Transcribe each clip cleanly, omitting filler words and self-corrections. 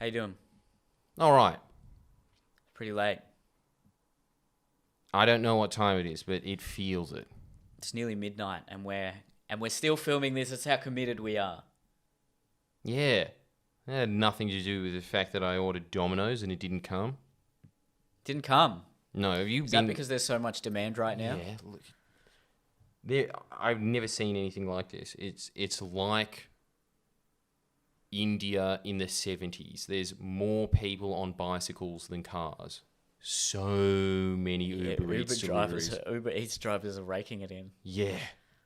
How you doing? All right. Pretty late. I don't know what time it is, but it feels it. It's nearly midnight, and we're still filming this. That's how committed we are. Yeah. It had nothing to do with the fact that I ordered Domino's and it didn't come. Didn't come. No, have you Is been... that because there's so much demand right now? Yeah. Look, I've never seen anything like this. It's like India in the 70s. There's more people on bicycles than cars. So many Uber Eats deliveries. Uber Eats drivers are raking it in. Yeah.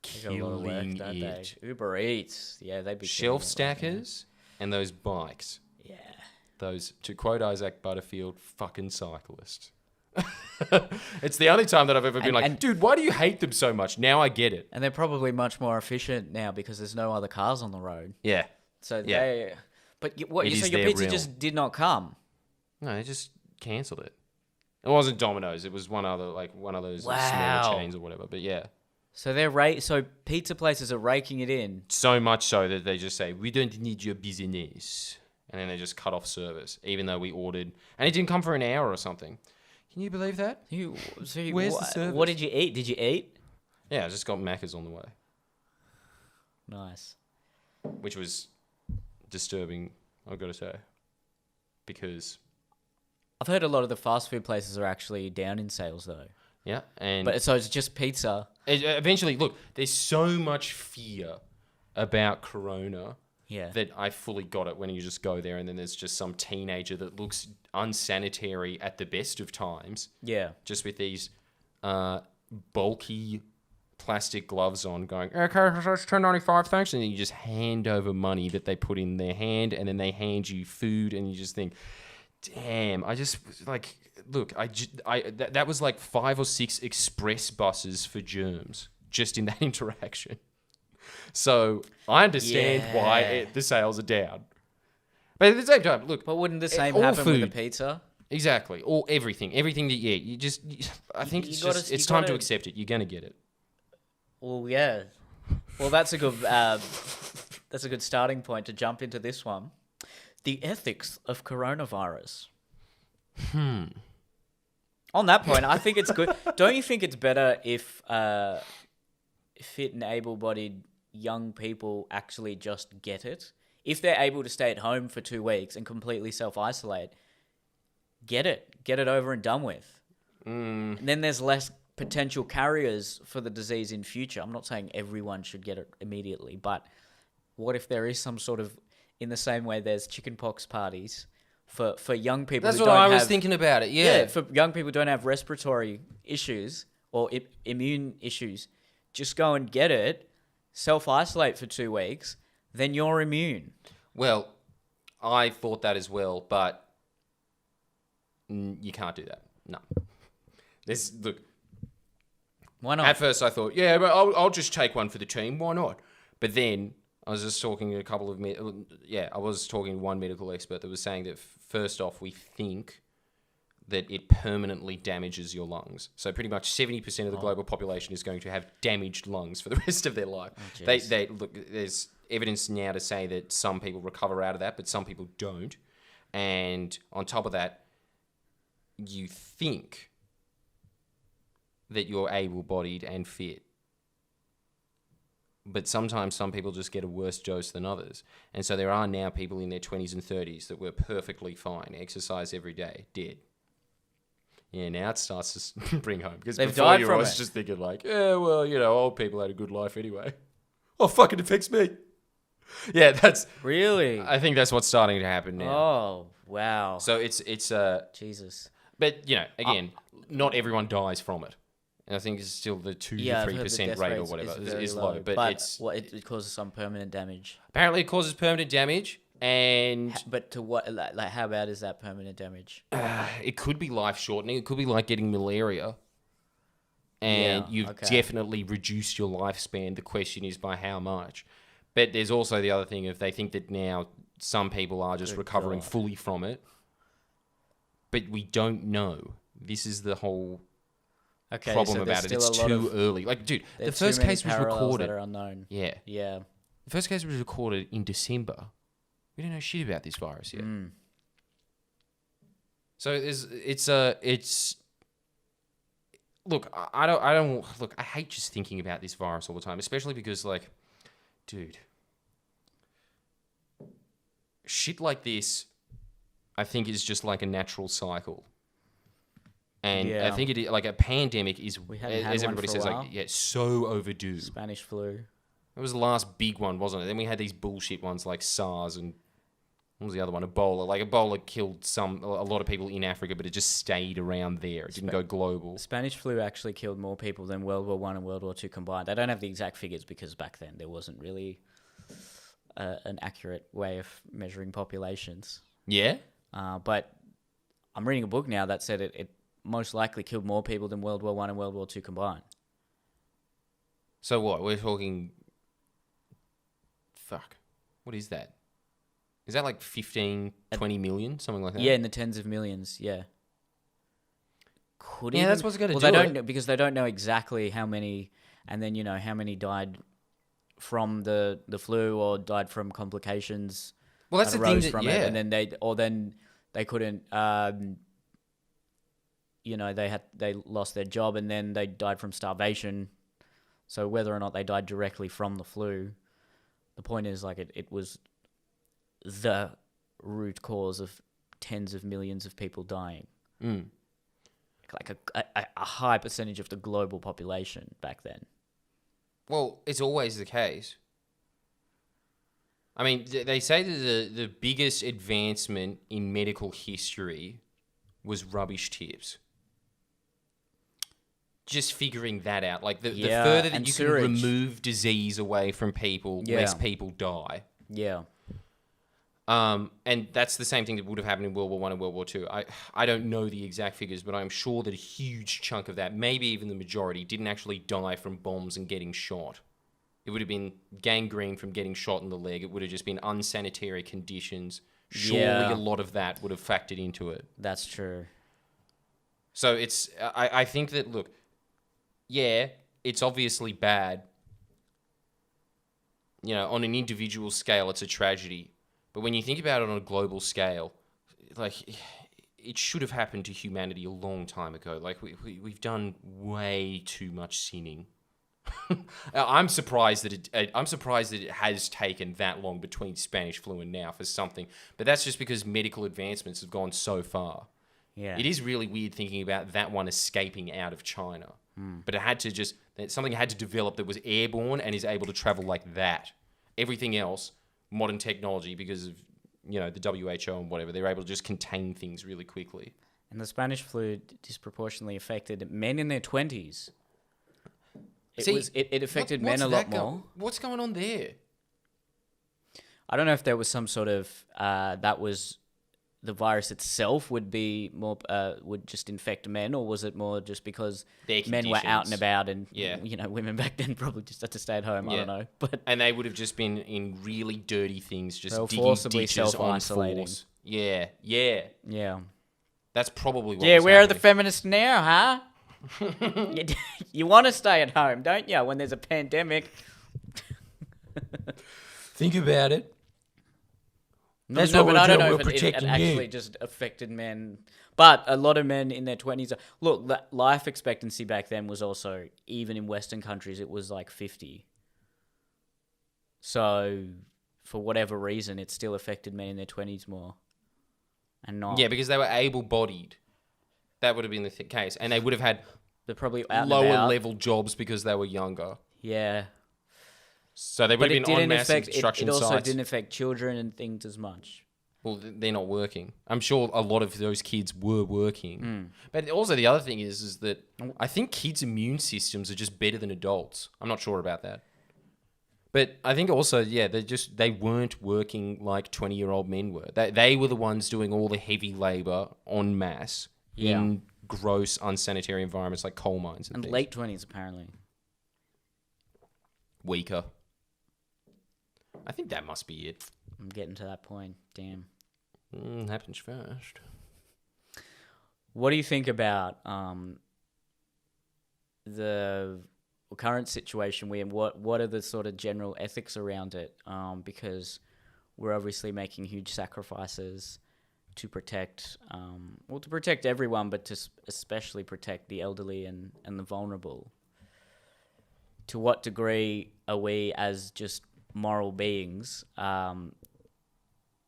They got a lot of work, don't they? Uber Eats. Yeah, they'd be shelf stackers and those bikes. Yeah. Those, to quote Isaac Butterfield, fucking cyclists. It's the only time that I've ever been dude, why do you hate them so much? Now I get it. And they're probably much more efficient now because there's no other cars on the road. Yeah. So yeah. they... But what, so your pizza just did not come? No, they just cancelled it. It wasn't Domino's. It was one of those smaller chains or whatever. But yeah. So so pizza places are raking it in. So much so that they just say, we don't need your business. And then they just cut off service, even though we ordered. And it didn't come for an hour or something. Can you believe that? Where's the service? What did you eat? Did you eat? Yeah, I just got Macca's on the way. Nice. Which was disturbing, I've got to say. Because... I've heard a lot of the fast food places are actually down in sales, though. Yeah, but so it's just pizza. Eventually, look, there's so much fear about Corona that I fully got it when you just go there and then there's just some teenager that looks unsanitary at the best of times. Yeah. Just with these bulky plastic gloves on going, okay, that's $10.95, thanks. And then you just hand over money that they put in their hand and then they hand you food and you just think... Damn, I just, like, look, that was like 5 or 6 express buses for germs just in that interaction. So I understand why the sales are down. But at the same time, look. But wouldn't the same happen with the pizza? Exactly. Or everything that you eat. I think it's time to accept it. You're going to get it. Well, yeah. Well, that's a good starting point to jump into this one. The ethics of coronavirus. On that point, I think it's good. Don't you think it's better if fit and able-bodied young people actually just get it? If they're able to stay at home for 2 weeks and completely self-isolate, get it over and done with. And then there's less potential carriers for the disease in future. I'm not saying everyone should get it immediately, but what if there is some sort of... In the same way there's chickenpox parties for young people. That's what I was thinking about it, yeah. For young people who don't have respiratory issues or immune issues. Just go and get it, self-isolate for 2 weeks, then you're immune. Well, I thought that as well, but you can't do that. No. Look. Why not? At first I thought, yeah, but I'll just take one for the team. Why not? But then... I was just talking to one medical expert that was saying that first off, we think that it permanently damages your lungs. So pretty much 70% of the global population is going to have damaged lungs for the rest of their life. Look, there's evidence now to say that some people recover out of that, but some people don't. And on top of that, you think that you're able-bodied and fit. But sometimes some people just get a worse dose than others. And so there are now people in their 20s and 30s that were perfectly fine, exercise every day, dead. Yeah, now it starts to bring home. Because they've before died you from were always just thinking like, yeah, well, old people had a good life anyway. Oh, fuck, it affects me. Yeah, that's... Really? I think that's what's starting to happen now. Oh, wow. So it's Jesus. But, again, not everyone dies from it. And I think it's still the 2 to 3% rate or whatever is low. But it causes some permanent damage. Apparently it causes permanent damage. And but to what? Like how bad is that permanent damage? It could be life-shortening. It could be like getting malaria. And you've definitely reduced your lifespan. The question is by how much. But there's also the other thing of they think that now some people are just recovering fully from it. But we don't know. This is the whole... problem about it. It's too early. Like, dude, the first case was recorded. That are unknown. Yeah. Yeah. The first case was recorded in December. We don't know shit about this virus yet. So it's look, I don't look. I hate just thinking about this virus all the time, especially because like, dude, shit like this, I think is just like a natural cycle. And I think like a pandemic is, We hadn't had as one everybody for a says, while. like so overdue. Spanish flu. It was the last big one, wasn't it? Then we had these bullshit ones like SARS and what was the other one? Ebola. Like Ebola killed a lot of people in Africa, but it just stayed around there. It didn't go global. Spanish flu actually killed more people than World War One and World War Two combined. I don't have the exact figures because back then there wasn't really an accurate way of measuring populations. Yeah? But I'm reading a book now that said it most likely killed more people than World War One and World War Two combined. So what? We're talking... Fuck. What is that? Is that like 15, 20 million? Something like that? Yeah, in the tens of millions, yeah. That's what's going to do they it. don't know, because they don't know exactly how many, and then, how many died from the flu or died from complications. Well, that's the thing that, from it, and then they couldn't, they lost their job and then they died from starvation. So whether or not they died directly from the flu, the point is like it was the root cause of tens of millions of people dying. Like a high percentage of the global population back then. Well, it's always the case. I mean, they say that the biggest advancement in medical history was rubbish tips. Just figuring that out. Like, the further that you can remove disease away from people, less people die. Yeah. And that's the same thing that would have happened in World War One and World War Two. I don't know the exact figures, but I'm sure that a huge chunk of that, maybe even the majority, didn't actually die from bombs and getting shot. It would have been gangrene from getting shot in the leg. It would have just been unsanitary conditions. Surely a lot of that would have factored into it. That's true. So it's, I think that, look, it's obviously bad. On an individual scale, it's a tragedy. But when you think about it on a global scale, like, it should have happened to humanity a long time ago. Like, we've done way too much sinning. I'm surprised that it has taken that long between Spanish flu and now for something. But that's just because medical advancements have gone so far. Yeah. It is really weird thinking about that one escaping out of China. But something had to develop that was airborne and is able to travel like that. Everything else, modern technology, because of the WHO and whatever, they're able to just contain things really quickly. And the Spanish flu disproportionately affected men in their 20s. It affected men a lot more. What's going on there? I don't know if there was some sort of that was the virus itself would be more would just infect men, or was it more just because men were out and about and women back then probably just had to stay at home. I don't know, and they would have just been in really dirty things, just digging forcibly ditches self-isolating. on force. Yeah. That's probably what. Yeah, was where happening. are the feminists now, huh? You want to stay at home, don't you? When there's a pandemic. Think about it. That's what I don't know if it actually just affected men. But a lot of men in their 20s... Look, the life expectancy back then was also... Even in Western countries, it was like 50. So, for whatever reason, it still affected men in their 20s more. And not... Yeah, because they were able-bodied. That would have been the case. And they would have had they're probably out lower-level jobs because they were younger. Yeah. So they would have been on mass construction sites. It also didn't affect children and things as much. Well, they're not working. I'm sure a lot of those kids were working. But also the other thing is that I think kids' immune systems are just better than adults. I'm not sure about that. But I think also, they weren't working like 20-year-old men were. They were the ones doing all the heavy labor en masse in gross, unsanitary environments like coal mines and things. Late 20s, apparently. Weaker. I think that must be it. I'm getting to that point. Damn. Happens fast. What do you think about the current situation we're in? What are the sort of general ethics around it? Because we're obviously making huge sacrifices to protect, to protect everyone, but to especially protect the elderly and the vulnerable. To what degree are we, as just moral beings,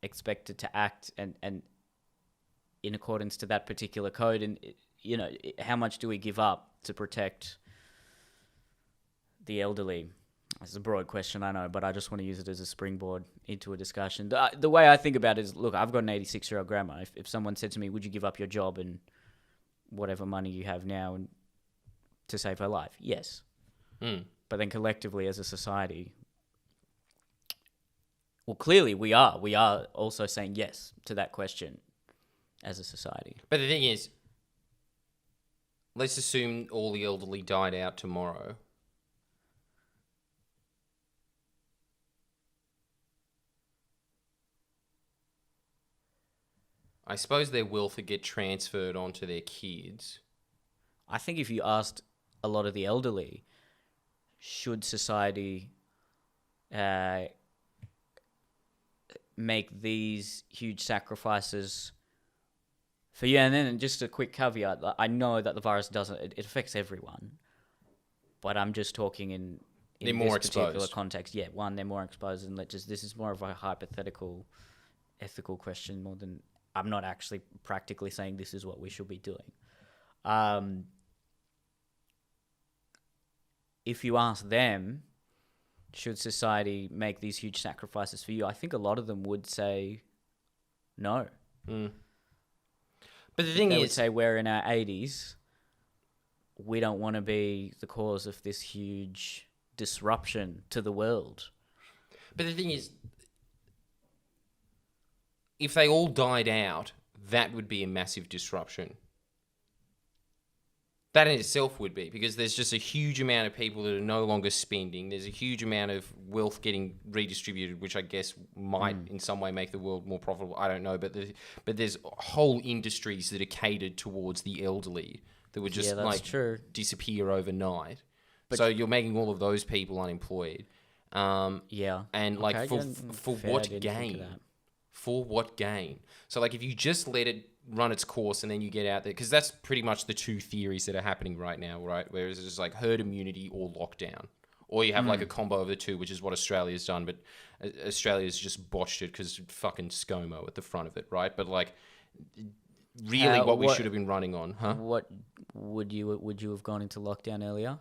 expected to act and in accordance to that particular code? And, how much do we give up to protect the elderly? It's a broad question, I know, but I just want to use it as a springboard into a discussion. The way I think about it is, look, I've got an 86-year-old grandma. If someone said to me, would you give up your job and whatever money you have now and to save her life? Yes. But then collectively as a society, well, clearly we are. We are also saying yes to that question as a society. But the thing is, let's assume all the elderly died out tomorrow. I suppose their wealth would get transferred onto their kids. I think if you asked a lot of the elderly, should society make these huge sacrifices for you? And then just a quick caveat, I know that the virus doesn't, it affects everyone, but I'm just talking in they're this more particular exposed. Context. Yeah, one, they're more exposed, and this is more of a hypothetical, ethical question more than, I'm not actually practically saying this is what we should be doing. If you ask them, should society make these huge sacrifices for you? I think a lot of them would say no. But the thing They is, would say we're in our 80s. We don't want to be the cause of this huge disruption to the world. but the thing is, if they all died out, that would be a massive disruption. That in itself would be, because there's just a huge amount of people that are no longer spending. There's a huge amount of wealth getting redistributed, which I guess might in some way make the world more profitable. I don't know, but there's whole industries that are catered towards the elderly that would just disappear overnight. So you're making all of those people unemployed. And like for what gain? For what gain? So like if you just let it run its course and then you get out there, because that's pretty much the two theories that are happening right now, right? Whereas it's just like herd immunity or lockdown, or you have like a combo of the two, which is what Australia's done, but Australia's just botched it because fucking ScoMo at the front of it, right? But like really what we should have been running on, huh? What would you have gone into lockdown earlier?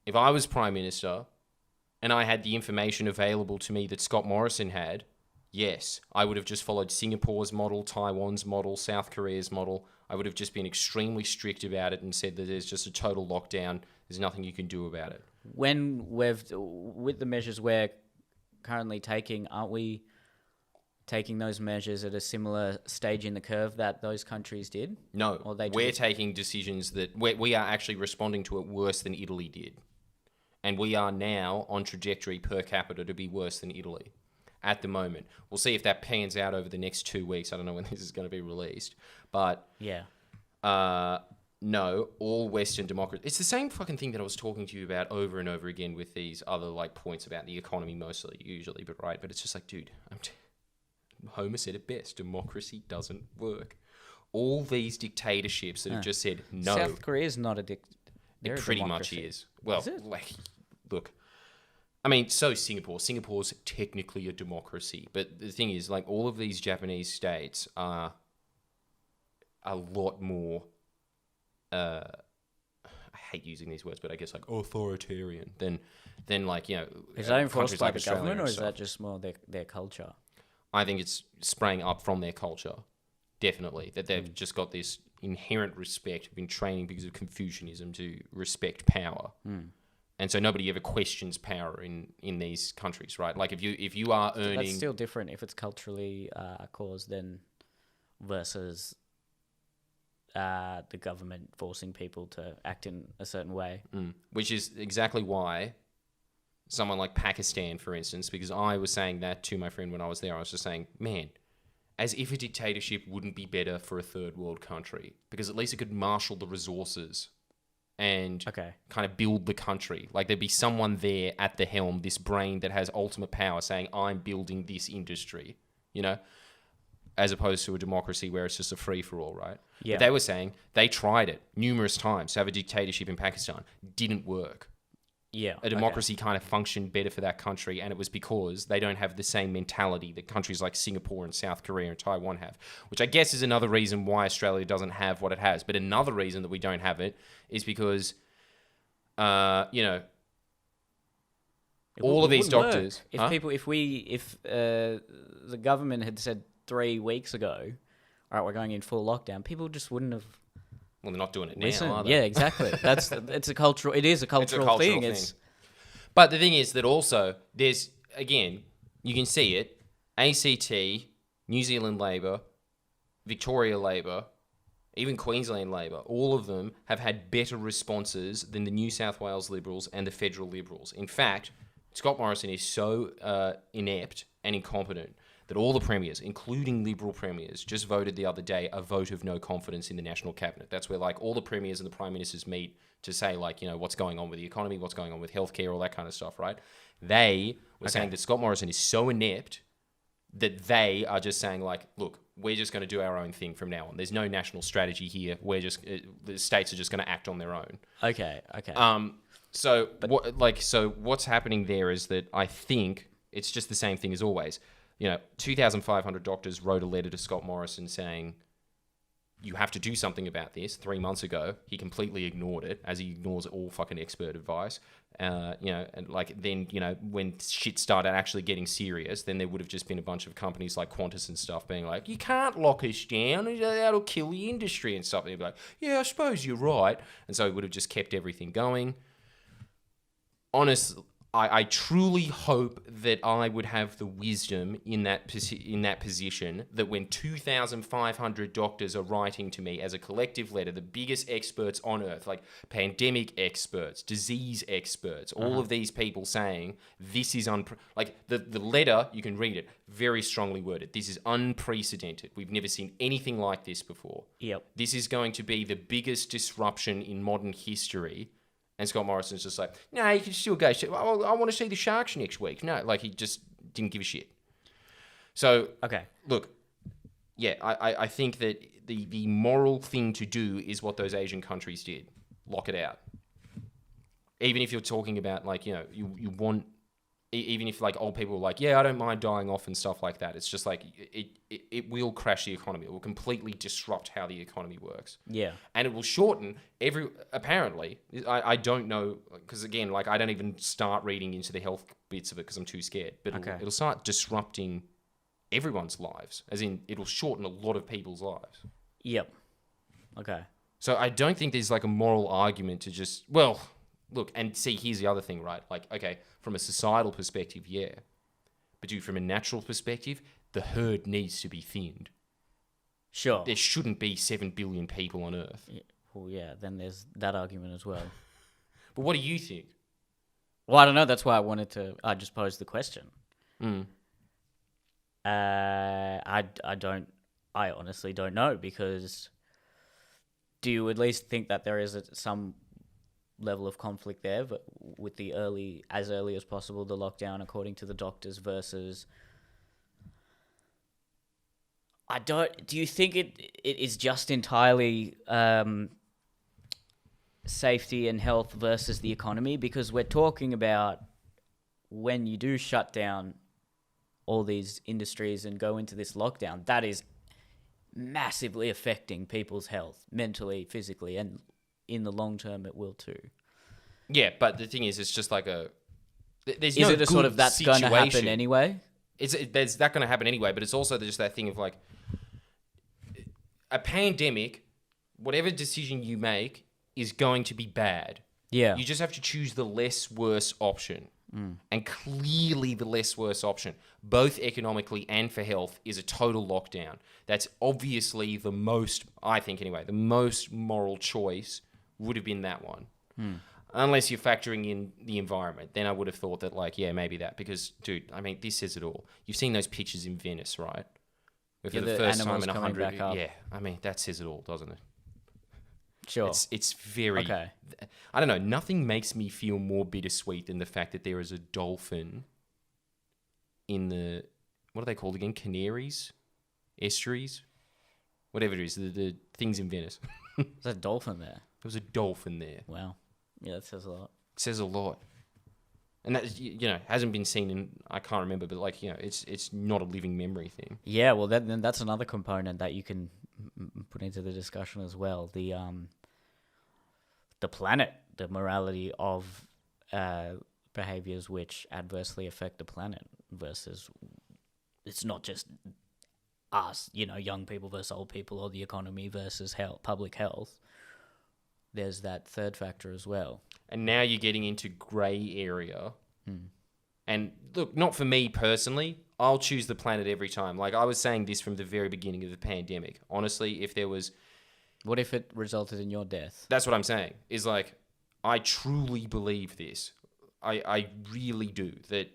If I was Prime Minister and I had the information available to me that Scott Morrison had, yes, I would have just followed Singapore's model, Taiwan's model, South Korea's model. I would have just been extremely strict about it and said that there's just a total lockdown. There's nothing you can do about it. When with the measures we're currently taking, aren't we taking those measures at a similar stage in the curve that those countries did? No, we're taking decisions that we are actually responding to it worse than Italy did. And we are now on trajectory per capita to be worse than Italy. At the moment. We'll see if that pans out over the next 2 weeks. I don't know when this is going to be released. But no, all Western democracies. It's the same fucking thing that I was talking to you about over and over again with these other like points about the economy mostly, usually, but right. But it's just like, dude, Homer said it best. Democracy doesn't work. All these dictatorships that have just said no. South Korea is not a dictatorship. It pretty much is. Well, like, look. I mean, so Singapore. Singapore's technically a democracy. But the thing is, like, all of these Japanese states are a lot more, I hate using these words, but I guess, like, authoritarian than like, you know... Is that enforced by the government, or is that just more their culture? I think it's sprang up from their culture, definitely. That they've just got this inherent respect, been training because of Confucianism to respect power. And so nobody ever questions power in these countries, right? Like if you are earning... That's still different if it's culturally caused than versus the government forcing people to act in a certain way. Which is exactly why someone like Pakistan, for instance, because I was saying that to my friend when I was there, I was just saying, man, as if a dictatorship wouldn't be better for a third world country, because at least it could marshal the resources and kind of build the country. Like there'd be someone there at the helm, this brain that has ultimate power saying, I'm building this industry, you know? as opposed to a democracy where it's just a free-for-all, right? Yeah. But they were saying they tried it numerous times to have a dictatorship in Pakistan. Didn't work. Yeah. A democracy kind of functioned better for that country, and it was because they don't have the same mentality that countries like Singapore and South Korea and Taiwan have, which I guess is another reason why Australia doesn't have what it has. But another reason that we don't have it is because, all of these doctors... If the government had said 3 weeks ago, all right, we're going in full lockdown, people just wouldn't have... Well, they're not doing it now, Listen, are they? yeah, exactly. It is a cultural thing. But the thing is that also there's, again, you can see it. ACT, New Zealand Labor, Victoria Labor, even Queensland Labor, all of them have had better responses than the New South Wales Liberals and the federal Liberals. In fact, Scott Morrison is so inept and incompetent that all the premiers, including Liberal premiers, just voted the other day a vote of no confidence in the National Cabinet. That's where like all the premiers and the prime ministers meet to say like, what's going on with the economy, what's going on with healthcare, all that kind of stuff, right? They were saying that Scott Morrison is so inept that they are just saying like, look, we're just going to do our own thing from now on. There's no national strategy here. We're just the states are just going to act on their own. Okay. So what's happening there is that I think it's just the same thing as always. 2,500 doctors wrote a letter to Scott Morrison saying, you have to do something about this 3 months ago. He completely ignored it, as he ignores all fucking expert advice. When shit started actually getting serious, then there would have just been a bunch of companies like Qantas and stuff being like, you can't lock us down, that'll kill the industry and stuff. And he'd be like, yeah, I suppose you're right. And so he would have just kept everything going. Honestly, I truly hope that I would have the wisdom in that position that when 2,500 doctors are writing to me as a collective letter, the biggest experts on earth, like pandemic experts, disease experts, all of these people saying this is the letter, you can read it, very strongly worded. This is unprecedented. We've never seen anything like this before. Yep. This is going to be the biggest disruption in modern history. And Scott Morrison's just like, no, you can still go. I want to see the Sharks next week. No, like he just didn't give a shit. So, look, yeah, I think that the moral thing to do is what those Asian countries did. Lock it out. Even if you're talking about like, you want, even if like old people are like, yeah, I don't mind dying off and stuff like that. It's just like, it will crash the economy. It will completely disrupt how the economy works. Yeah. And it will shorten apparently, I don't know, because again, like I don't even start reading into the health bits of it because I'm too scared. But it'll start disrupting everyone's lives. As in, it'll shorten a lot of people's lives. Yep. Okay. So I don't think there's like a moral argument to just, well, look, and see, here's the other thing, right? Like, okay, from a societal perspective, yeah. But dude, from a natural perspective, the herd needs to be thinned. Sure. There shouldn't be 7 billion people on Earth. Yeah. Well, yeah, then there's that argument as well. But what do you think? Well, I don't know. That's why I just posed the question. I honestly don't know, because do you at least think that there is some level of conflict there, but with as early as possible, the lockdown according to the doctors versus... do you think it is just entirely safety and health versus the economy? Because we're talking about when you do shut down all these industries and go into this lockdown, that is massively affecting people's health, mentally, physically, and in the long term it will too. Yeah, but the thing is, it's just like there's is no it a sort of that's going to happen anyway? There's that going to happen anyway, but it's also just that thing of like a pandemic, whatever decision you make is going to be bad. Yeah. You just have to choose the less worse option. And clearly the less worse option, both economically and for health, is a total lockdown. That's obviously the most, I think anyway, the most moral choice would have been that one. Unless you're factoring in the environment, then I would have thought that like, yeah, maybe that. Because, dude, I mean, this says it all. You've seen those pictures in Venice, right? Where for the first time in 100 years. Yeah, I mean, that says it all, doesn't it? Sure. It's very... Okay. I don't know. Nothing makes me feel more bittersweet than the fact that there is a dolphin in the... What are they called again? Canaries? estuaries, whatever it is, the things in Venice. There's a dolphin there. There was a dolphin there. Wow. Yeah, that says a lot. It says a lot. And that, hasn't been seen in, I can't remember, but it's not a living memory thing. Yeah, well, then that's another component that you can put into the discussion as well. The planet, the morality of behaviors which adversely affect the planet versus it's not just us, young people versus old people, or the economy versus public health. There's that third factor as well. And now you're getting into grey area. And look, not for me personally, I'll choose the planet every time. Like I was saying this from the very beginning of the pandemic. Honestly, if there was... What if it resulted in your death? That's what I'm saying. Is like, I truly believe this. I really do. That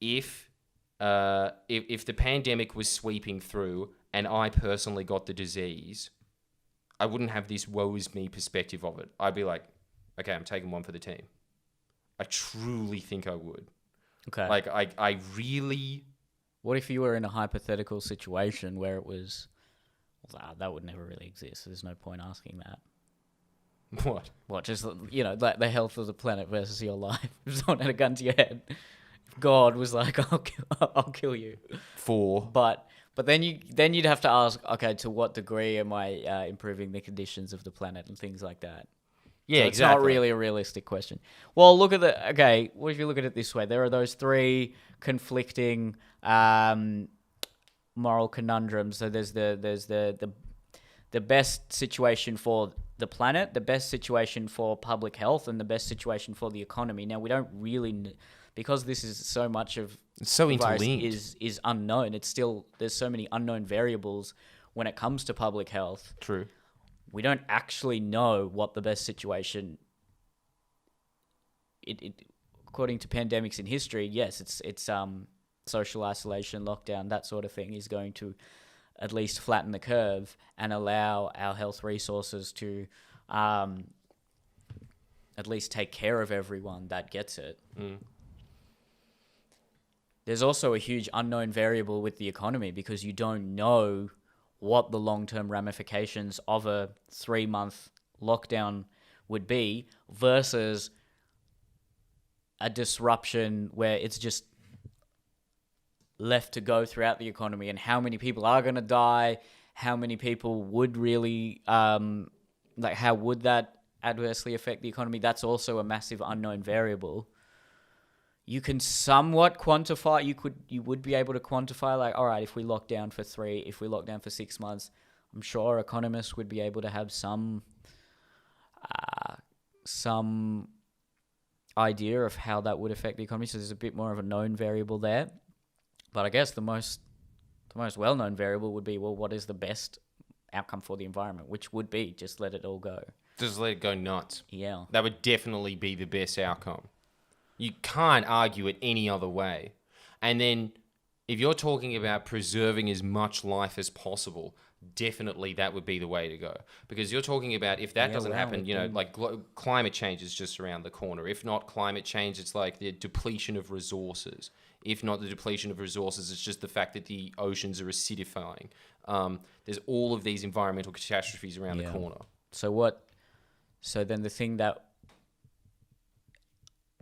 if the pandemic was sweeping through and I personally got the disease, I wouldn't have this woe is me perspective of it. I'd be like, okay, I'm taking one for the team. I truly think I would. Okay. Like, I really... What if you were in a hypothetical situation where it was... that would never really exist. So there's no point asking that. What? What? Just, like the health of the planet versus your life. If someone had a gun to your head, if God was like, I'll kill you. But then you'd have to ask, okay, to what degree am I improving the conditions of the planet and things like that? Yeah, so it's not really a realistic question. Well, what if you look at it this way? There are those three conflicting moral conundrums. So there's the best situation for the planet, the best situation for public health, and the best situation for the economy. Now, we don't really... Because this is so much of... It's so interlinked. Is unknown. There's so many unknown variables when it comes to public health. True. We don't actually know what the best situation... According to pandemics in history, yes, it's social isolation, lockdown, that sort of thing is going to at least flatten the curve and allow our health resources to at least take care of everyone that gets it. There's also a huge unknown variable with the economy because you don't know what the long-term ramifications of a 3-month lockdown would be versus a disruption where it's just left to go throughout the economy, and how many people are going to die, how many people would really, how would that adversely affect the economy? That's also a massive unknown variable. You can somewhat quantify, you would be able to quantify, like, all right, if we lock down for 6 months, I'm sure economists would be able to have some idea of how that would affect the economy. So there's a bit more of a known variable there. But I guess the most well-known variable would be, well, what is the best outcome for the environment? Which would be just let it all go. Just let it go nuts. Yeah. That would definitely be the best outcome. You can't argue it any other way. And then if you're talking about preserving as much life as possible, definitely that would be the way to go. Because you're talking about if that doesn't happen, climate change is just around the corner. If not climate change, it's like the depletion of resources. If not the depletion of resources, it's just the fact that the oceans are acidifying. There's all of these environmental catastrophes around the corner. So then the thing that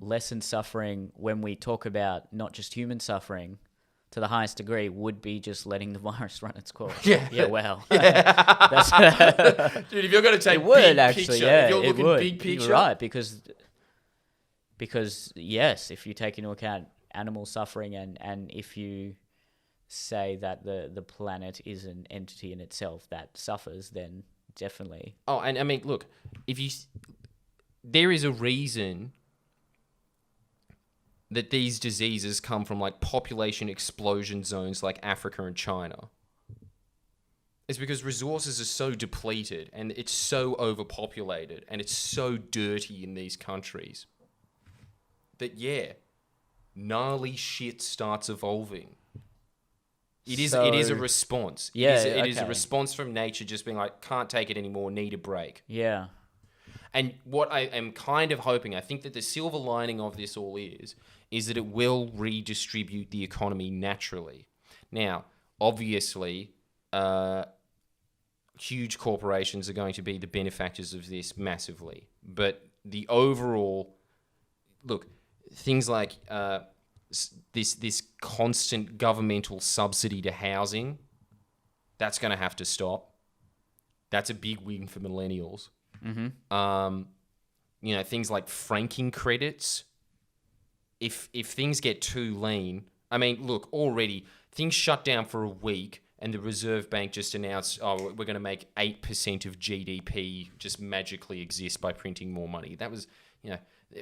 lessens suffering when we talk about not just human suffering to the highest degree would be just letting the virus run its course. Yeah. Well. Yeah. Dude, if you're going to take big picture, if you're looking big picture. You're right, because yes, if you take into account animal suffering and if you say that the planet is an entity in itself that suffers, then definitely. Oh, and I mean, look, there is a reason that these diseases come from like population explosion zones like Africa and China. It's because resources are so depleted and it's so overpopulated and it's so dirty in these countries that, gnarly shit starts evolving. It is a response. It is a response from nature just being like, can't take it anymore, need a break. Yeah. And what I am kind of hoping, I think that the silver lining of this all is that it will redistribute the economy naturally. Now, obviously, huge corporations are going to be the benefactors of this massively. But the overall, look, things like this constant governmental subsidy to housing, that's going to have to stop. That's a big win for millennials. Mm-hmm. Things like franking credits. If things get too lean, I mean, look, already things shut down for a week, and the Reserve Bank just announced, we're going to make 8% of GDP just magically exist by printing more money. That was,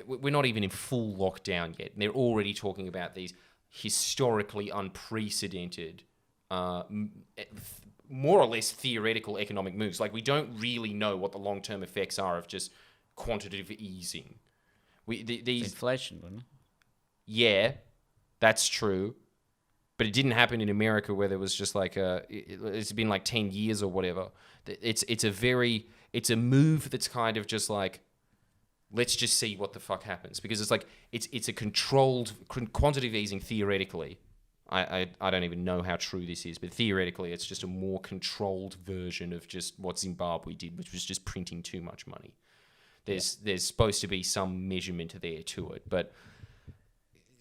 we're not even in full lockdown yet. And they're already talking about these historically unprecedented, more or less theoretical economic moves. Like, we don't really know what the long-term effects are of just quantitative easing. These Inflation, wasn't it? Yeah, that's true. But it didn't happen in America, where there was just like it's been like 10 years or whatever. It's a move that's kind of just like, let's just see what the fuck happens. Because it's like, it's a controlled quantitative easing theoretically. I don't even know how true this is, but theoretically it's just a more controlled version of just what Zimbabwe did, which was just printing too much money. There's supposed to be some measurement there to it, but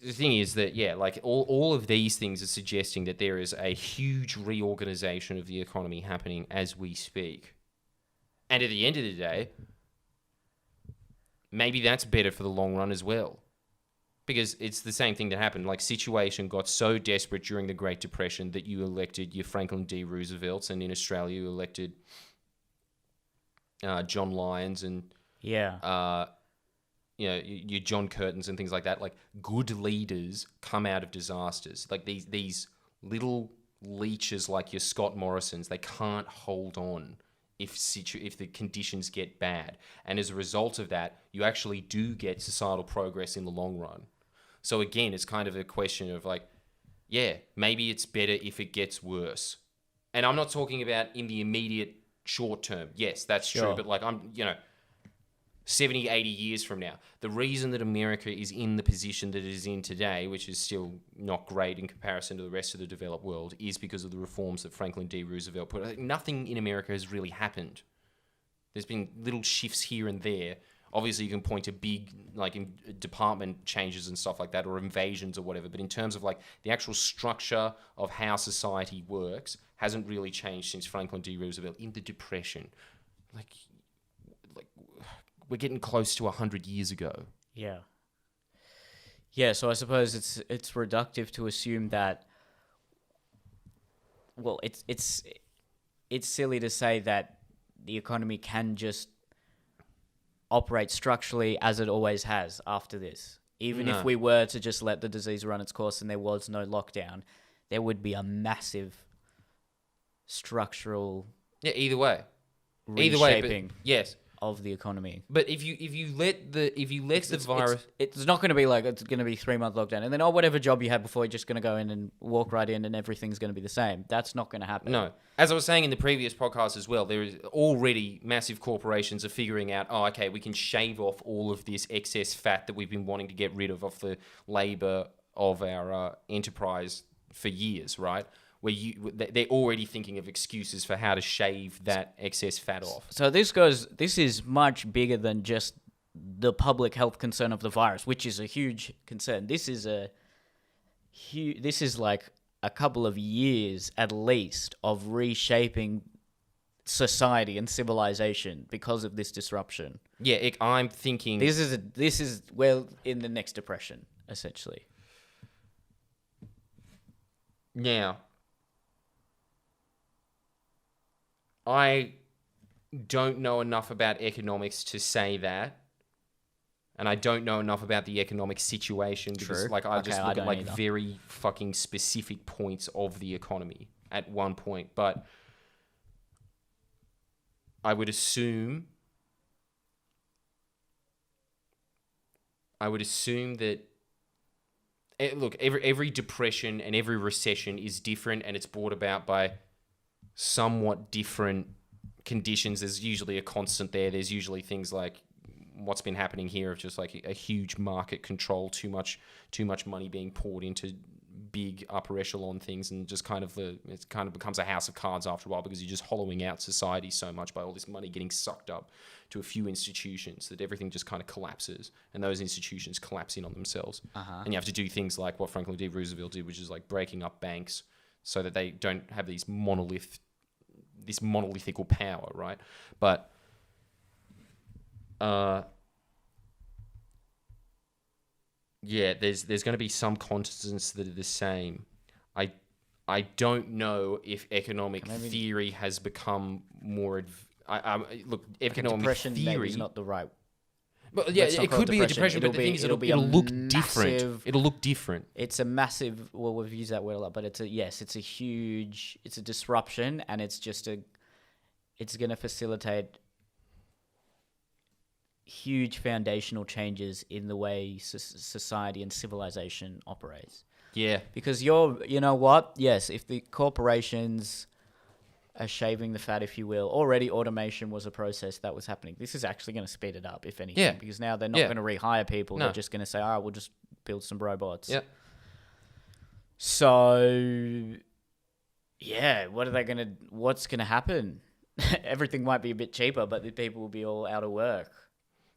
the thing is that, like all of these things are suggesting that there is a huge reorganization of the economy happening as we speak. And at the end of the day, maybe that's better for the long run as well. Because it's the same thing that happened. Like, situation got so desperate during the Great Depression that you elected your Franklin D. Roosevelts, and in Australia you elected John Lyons and your John Curtins and things like that. Like, good leaders come out of disasters. Like, these little leeches like your Scott Morrisons, they can't hold on if the conditions get bad. And as a result of that, you actually do get societal progress in the long run. So again, it's kind of a question of like, maybe it's better if it gets worse. And I'm not talking about in the immediate short term. Yes, that's true. But like, 70, 80 years from now, the reason that America is in the position that it is in today, which is still not great in comparison to the rest of the developed world, is because of the reforms that Franklin D. Roosevelt put. Like, nothing in America has really happened. There's been little shifts here and there. Obviously, you can point to big, like, department changes and stuff like that, or invasions or whatever. But in terms of like the actual structure of how society works, hasn't really changed since Franklin D. Roosevelt in the Depression. Like we're getting close to 100 years ago. Yeah. Yeah, so I suppose it's reductive to assume that. Well, it's silly to say that the economy can just operate structurally as it always has after this. Even if we were to just let the disease run its course and there was no lockdown, there would be a massive structural either way, reshaping yes, of the economy. But if you let the virus, it's not going to be like it's going to be 3-month lockdown and then whatever job you had before, you're just going to go in and walk right in and everything's going to be the same. That's not going to happen. No. As I was saying in the previous podcast as well, there is already massive corporations are figuring out, we can shave off all of this excess fat that we've been wanting to get rid of off the labour of our enterprise for years, right? Where they're already thinking of excuses for how to shave that excess fat off. So this is much bigger than just the public health concern of the virus, which is a huge concern. This is like a couple of years at least of reshaping society and civilization because of this disruption. Yeah, I'm thinking this is in the next depression, essentially. Now, I don't know enough about economics to say that. And I don't know enough about the economic situation because, I just look at very fucking specific points of the economy at one point. But I would assume that every depression and every recession is different, and it's brought about by somewhat different conditions. There's usually a constant there. There's usually things like what's been happening here of just like a huge market control, too much money being poured into big upper echelon things, and just it kind of becomes a house of cards after a while, because you're just hollowing out society so much by all this money getting sucked up to a few institutions that everything just kind of collapses, and those institutions collapse in on themselves. And you have to do things like what Franklin D. Roosevelt did, which is like breaking up banks so that they don't have this monolithical power, right? But yeah, there's going to be some constants that are the same. I don't know if economic theory has become more. Look, economic depression theory is not the right. But yeah, it could be a depression, but the thing is, it'll look different. It'll look different. It's a massive. Well, we've used that word a lot, but it's a huge. It's a disruption, and it's going to facilitate huge foundational changes in the way society and civilization operates. Yeah. Because you know what? Yes, if the corporations are shaving the fat, if you will, already automation was a process that was happening. This is actually going to speed it up, if anything. Yeah. Because now they're not going to rehire people. No. They're just going to say, all right, we'll just build some robots. Yeah. So, yeah, what's going to happen? Everything might be a bit cheaper, but the people will be all out of work.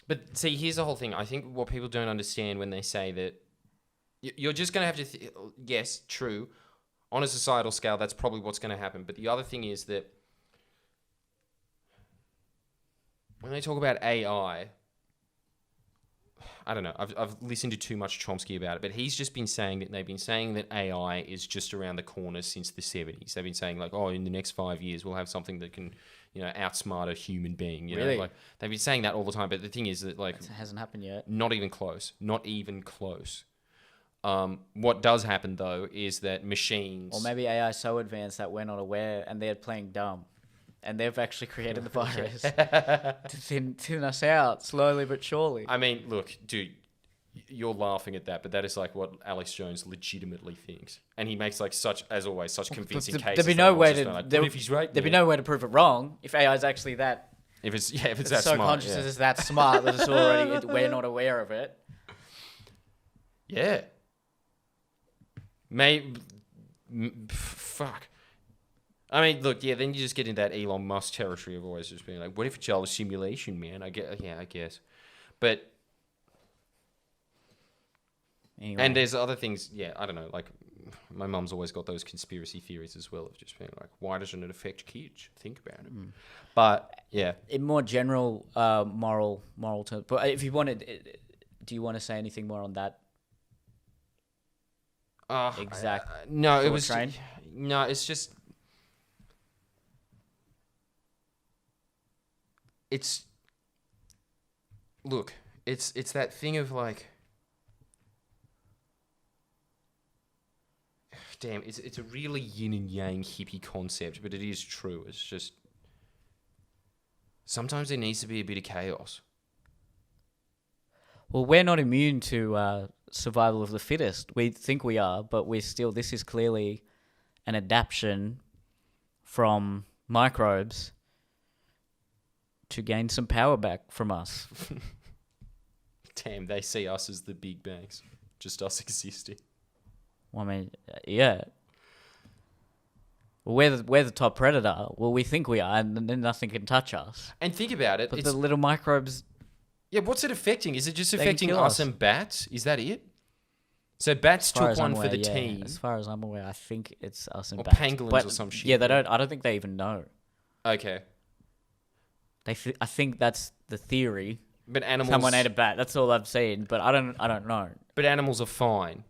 But see, here's the whole thing. I think what people don't understand when they say that you're just going to have to... yes, true. On a societal scale, that's probably what's going to happen. But the other thing is that when they talk about AI, I don't know. I've listened to too much Chomsky about it, but he's just been saying that they've been saying that AI is just around the corner since the 70s. They've been saying like, oh, in the next 5 years, we'll have something that can, outsmart a human being. You Really? know, like they've been saying that all the time. But the thing is that like, It hasn't happened yet. not even close. Not even close. What does happen though is that machines, Or maybe AI is so advanced that we're not aware and they're playing dumb. And they've actually created the virus to thin us out slowly but surely. I mean, look, dude, you're laughing at that, but that is like what Alex Jones legitimately thinks, and he makes like such convincing cases. There'd be no way to. What if he's right? There'd be no way to prove it wrong if AI is actually that. If it's that so smart, conscious it's that smart that it's already we're not aware of it. Yeah. Fuck. I mean, look, yeah, then you just get into that Elon Musk territory of always just being like, what if it's all a simulation, man? I guess. But, Anyway. and there's other things, yeah, I don't know, like, my mum's always got those conspiracy theories as well of just being like, why doesn't it affect kids? Think about it. But, yeah. In more general moral terms, but if you wanted, do you want to say anything more on that? No, it was... train? No, it's just... It's that thing of like, damn, it's a really yin and yang hippie concept, but it is true. It's just sometimes there needs to be a bit of chaos. Well, we're not immune to survival of the fittest. We think we are, but this is clearly an adaptation from microbes to gain some power back from us. Damn, they see us as the big bangs. Just us existing. Well, I mean, yeah. We're the top predator. Well, we think we are, and then nothing can touch us. And think about it. But the little microbes... Yeah, what's it affecting? Is it just can affecting kill us us. and bats? Is that it? So bats took one for the yeah. team. As far as I'm aware, I think it's us and Or bats. pangolins But, or some shit. Yeah, I don't think they even know. Okay. I think that's the theory. But animals... Someone ate a bat. That's all I've seen, but I don't know. But animals are fine.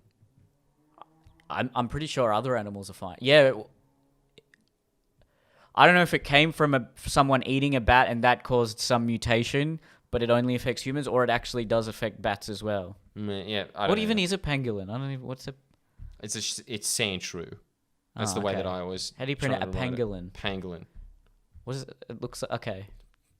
I'm pretty sure other animals are fine. Yeah. I don't know if it came from someone eating a bat and that caused some mutation, but it only affects humans, or it actually does affect bats as well. Yeah, I don't What know. even is a pangolin? I don't even... What's a... It's sand shrew. That's the way that I always... How do you pronounce a pangolin? Pangolin. What is it? It looks... Okay.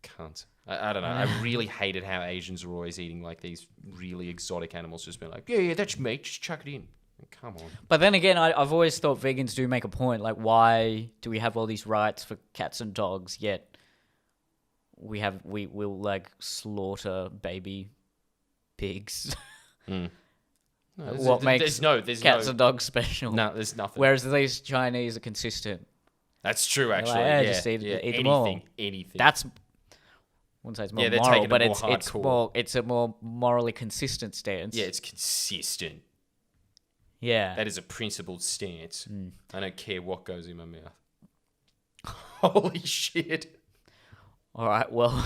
Cunt. I don't know. I really hated how Asians are always eating like these really exotic animals, just being like, yeah, that's meat, just chuck it in. Come on. But then again, I've always thought vegans do make a point. Like, why do we have all these rights for cats and dogs, yet we'll like slaughter baby pigs? No, What makes there's cats no, and dogs special? no, there's nothing. Whereas these Chinese are consistent. That's true, actually. Like, yeah, yeah, just eat yeah. them all. Anything. That's, I wouldn't say it's more Yeah, they're moral, taking a but more it's hardcore. it's a more morally consistent stance. Yeah, it's consistent. Yeah. That is a principled stance. I don't care what goes in my mouth. Holy shit. All right, well,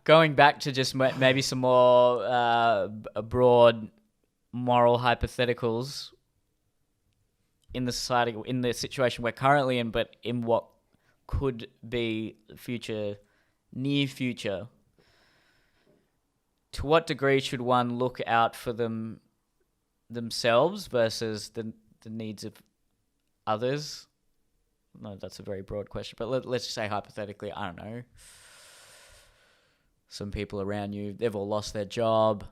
going back to just maybe some more broad moral hypotheticals in the society, in the situation we're currently in, but in what could be near future. To what degree should one look out for themselves versus the needs of others? No, that's a very broad question, but let's just say hypothetically, I don't know, some people around you, they've all lost their job.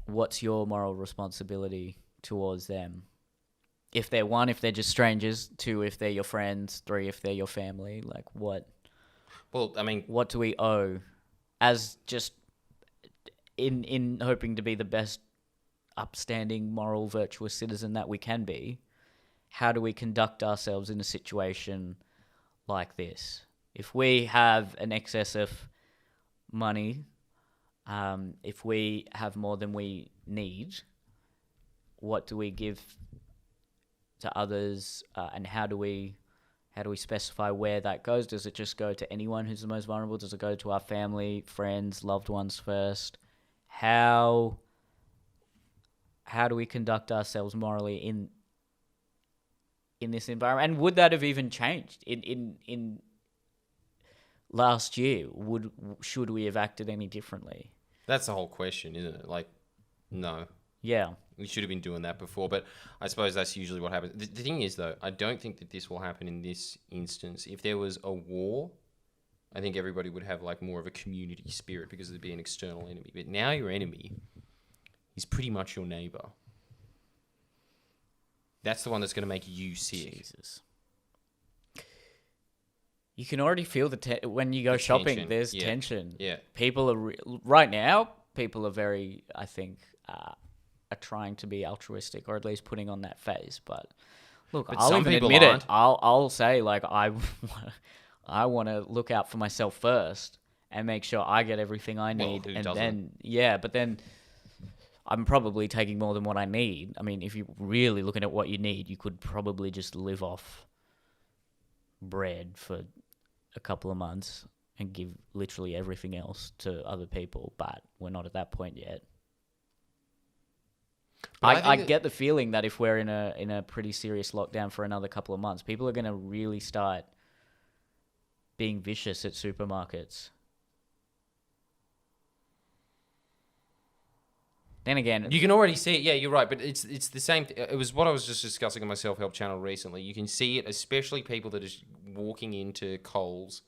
What's your moral responsibility towards them? If they're one, if they're just strangers; two, if they're your friends; three, if they're your family. Like what? Well, I mean, What do we owe as just in hoping to be the best upstanding, moral, virtuous citizen that we can be? How do we conduct ourselves in a situation like this? If we have an excess of money, if we have more than we need, what do we give to others, and how do we specify where that goes? Does it just go to anyone who's the most vulnerable? Does it go to our family, friends, loved ones first? How do we conduct ourselves morally in this environment? And would that have even changed in last year? Should we have acted any differently? that's the whole question, isn't it? Like, no. Yeah. We should have been doing that before, but I suppose that's usually what happens. The thing is, though, I don't think that this will happen in this instance. If there was a war, I think everybody would have like more of a community spirit because there'd be an external enemy. But now your enemy is pretty much your neighbor. That's the one that's going to make you sick. Jesus. You can already feel when you go The shopping. tension. There's Yeah. tension. Yeah. People are right now. People are very, I think, are trying to be altruistic, or at least putting on that phase. But look, But I'll some even people admit aren't. it. I'll say like I want to look out for myself first and make sure I get everything I need, who and doesn't? but then I'm probably taking more than what I need. I mean, if you're really looking at what you need, you could probably just live off bread for a couple of months and give literally everything else to other people, but we're not at that point yet. But I get the feeling that if we're in a pretty serious lockdown for another couple of months, people are going to really start being vicious at supermarkets. Then again, You can already see it. Yeah, you're right. But it's the same. It was what I was just discussing on my self-help channel recently. You can see it, especially people that are walking into Coles.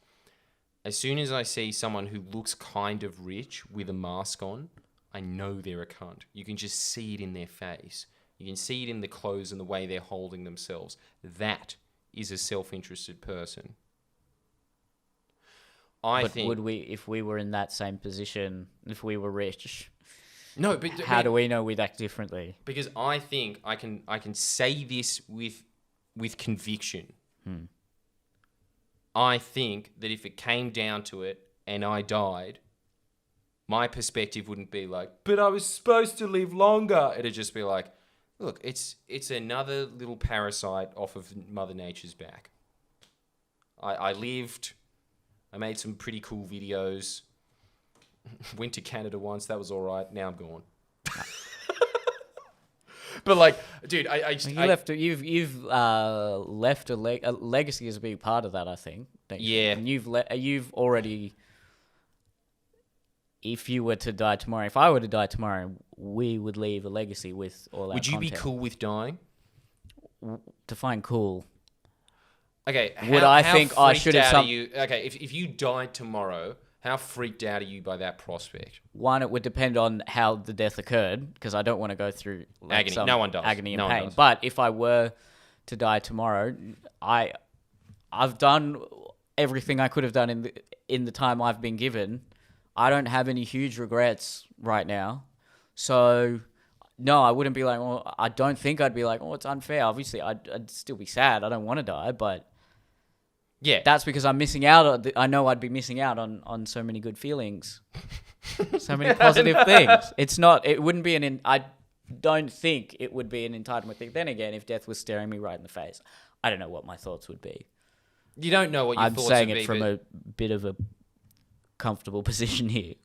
As soon as I see someone who looks kind of rich with a mask on, I know they're a cunt. You can just see it in their face. You can see it in the clothes and the way they're holding themselves. That is a self-interested person. I but think. would we, if we were in that same position, if we were rich, No, but how do we know we'd act differently? Because I think I can say this with conviction. I think that if it came down to it and I died, my perspective wouldn't be like, but I was supposed to live longer. It'd just be like, look, it's another little parasite off of Mother Nature's back. I lived. I made some pretty cool videos. Went to Canada once. That was all right. Now I'm gone. But like, dude, You've left a legacy is a big part of that, I think. Yeah. And you've already. If you were to die tomorrow, if I were to die tomorrow, we would leave a legacy with all our Would you be content. cool with dying? Define cool. Okay. Would I think I should have some? Okay, if you died tomorrow, how freaked out are you by that prospect? One, it would depend on how the death occurred, because I don't want to go through Agony. No one does. agony and No one pain. does. But if I were to die tomorrow, I've done everything I could have done in the time I've been given. I don't have any huge regrets right now. So, no, I wouldn't be like, well, I don't think I'd be like, oh, it's unfair. Obviously, I'd still be sad. I don't want to die, but Yeah. that's because I'm missing out. I know I'd be missing out on so many good feelings, so many positive things. It wouldn't be I don't think it would be an entitlement thing. Then again, if death was staring me right in the face, I don't know what my thoughts would be. You don't know what your thoughts would be. I'm saying it from a bit of a comfortable position here.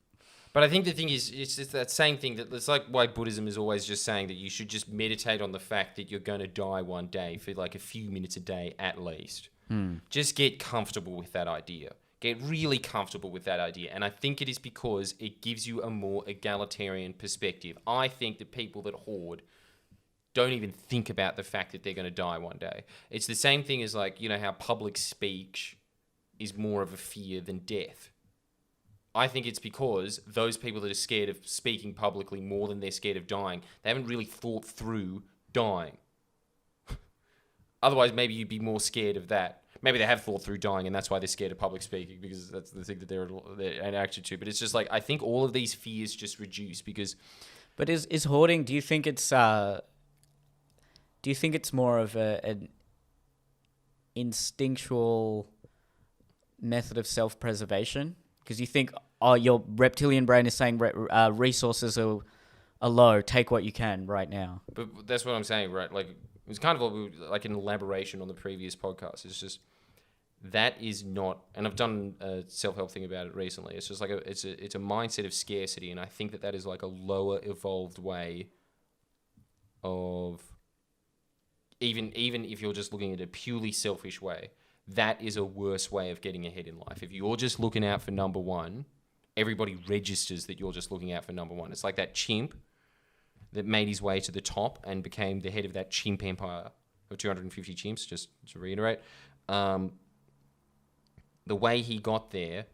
But I think the thing is, it's just that same thing that it's like why Buddhism is always just saying that you should just meditate on the fact that you're going to die one day for like a few minutes a day at least. Just get comfortable with that idea. Get really comfortable with that idea. And I think it is because it gives you a more egalitarian perspective. I think that people that hoard don't even think about the fact that they're going to die one day. It's the same thing as like, you know, how public speech is more of a fear than death. I think it's because those people that are scared of speaking publicly more than they're scared of dying, they haven't really thought through dying. Otherwise, maybe you'd be more scared of that. Maybe they have thought through dying, and that's why they're scared of public speaking, because that's the thing that they're attracted to. But it's just like, I think all of these fears just reduce because... But is hoarding, do you think it's more of an instinctual method of self-preservation? Because you think, your reptilian brain is saying resources are low, take what you can right now. But that's what I'm saying, right? Like, it was kind of like an elaboration on the previous podcast. It's just, that is not, and I've done a self-help thing about it recently. It's just like it's a mindset of scarcity, and I think that is like a lower evolved way of, even if you're just looking at a purely selfish way, that is a worse way of getting ahead in life. If you're just looking out for number one, everybody registers that you're just looking out for number one. It's like that chimp that made his way to the top and became the head of that chimp empire of 250 chimps, just to reiterate. The way he got there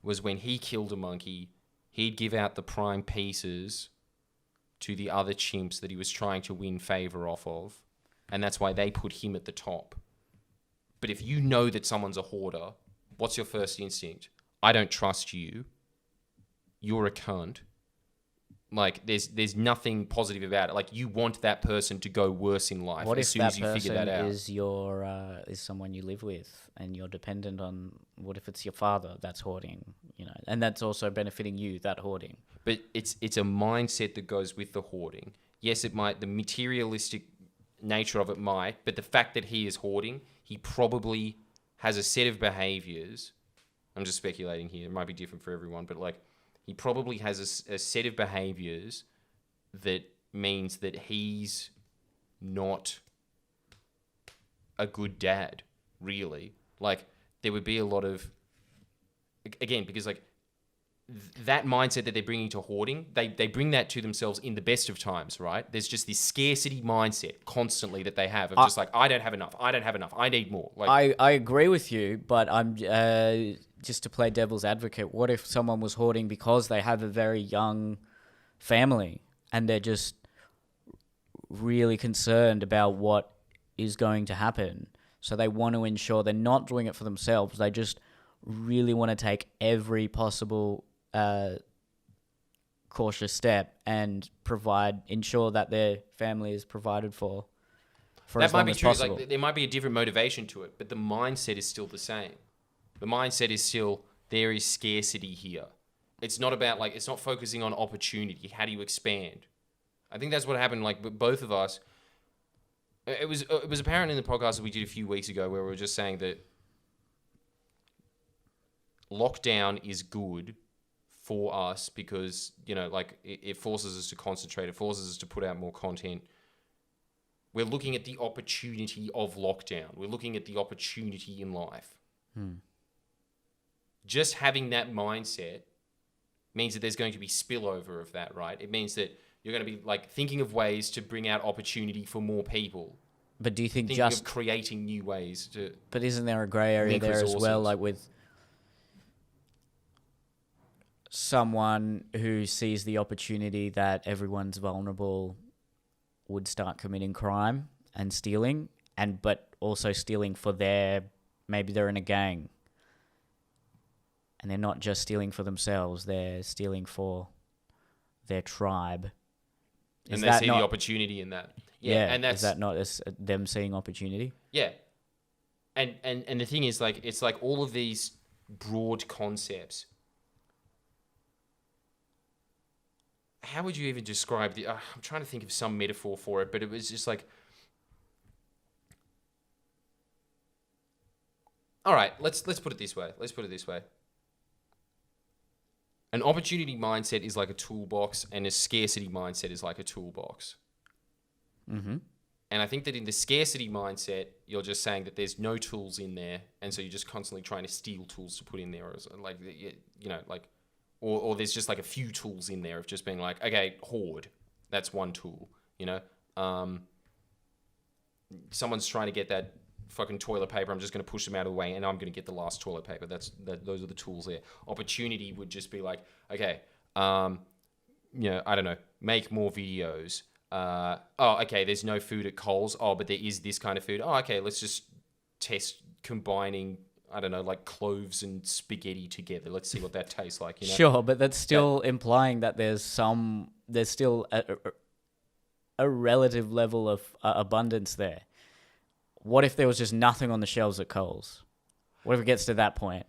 was when he killed a monkey, he'd give out the prime pieces to the other chimps that he was trying to win favor off of, and that's why they put him at the top. But if you know that someone's a hoarder, what's your first instinct? I don't trust you. You're a cunt. Like, there's nothing positive about it. Like, you want that person to go worse in life as soon as you figure that out. What if that person is someone you live with and you're dependent on? What if it's your father that's hoarding, you know, and that's also benefiting you, that hoarding? But it's a mindset that goes with the hoarding. Yes, it might, the materialistic nature of it might, but the fact that he is hoarding, he probably has a set of behaviors. I'm just speculating here. It might be different for everyone, but like, he probably has a set of behaviors that means that he's not a good dad, really. Like, there would be a lot of, again, because like that mindset that they're bringing to hoarding, they bring that to themselves in the best of times, right? There's just this scarcity mindset constantly that they have of just like, I don't have enough, I need more. Like, I agree with you, but I'm just to play devil's advocate. What if someone was hoarding because they have a very young family and they're just really concerned about what is going to happen? So they want to ensure they're not doing it for themselves. They just really want to take every possible cautious step and ensure that their family is provided for as long as possible. Like, there might be a different motivation to it, but the mindset is still the same. The mindset is still, there is scarcity here. It's not about like, it's not focusing on opportunity. How do you expand? I think that's what happened. Like, both of us. It was apparent in the podcast that we did a few weeks ago where we were just saying that lockdown is good for us because, you know, like it forces us to concentrate. It forces us to put out more content. We're looking at the opportunity of lockdown. We're looking at the opportunity in life. Just having that mindset means that there's going to be spillover of that, right? It means that you're going to be like thinking of ways to bring out opportunity for more people. But do you think thinking of creating new ways to? But isn't there a grey area there as well, like with someone who sees the opportunity that everyone's vulnerable would start committing crime and stealing, but also stealing for maybe they're in a gang. and they're not just stealing for themselves, they're stealing for their tribe. And they see the opportunity in that. Yeah, and is that not them seeing opportunity? Yeah. And the thing is, like, it's like all of these broad concepts. How would you even describe the... I'm trying to think of some metaphor for it, but it was just like... All right, let's put it this way. An opportunity mindset is like a toolbox, and a scarcity mindset is like a toolbox. Mm-hmm. And I think that in the scarcity mindset, you're just saying that there's no tools in there, and so you're just constantly trying to steal tools to put in there, or like, you know, like, or there's just like a few tools in there of just being like, okay, hoard, that's one tool, you know. Someone's trying to get that fucking toilet paper, I'm just going to push them out of the way, and I'm going to get the last toilet paper. Those are the tools there. Opportunity would just be like, okay, you know, I don't know, make more videos. Okay, there's no food at Coles. Oh, but there is this kind of food. Oh, okay, let's just test combining, I don't know, like cloves and spaghetti together. Let's see what that tastes like. You know? Sure, but that's still implying that there's still a relative level of abundance there. What if there was just nothing on the shelves at Coles? What if it gets to that point?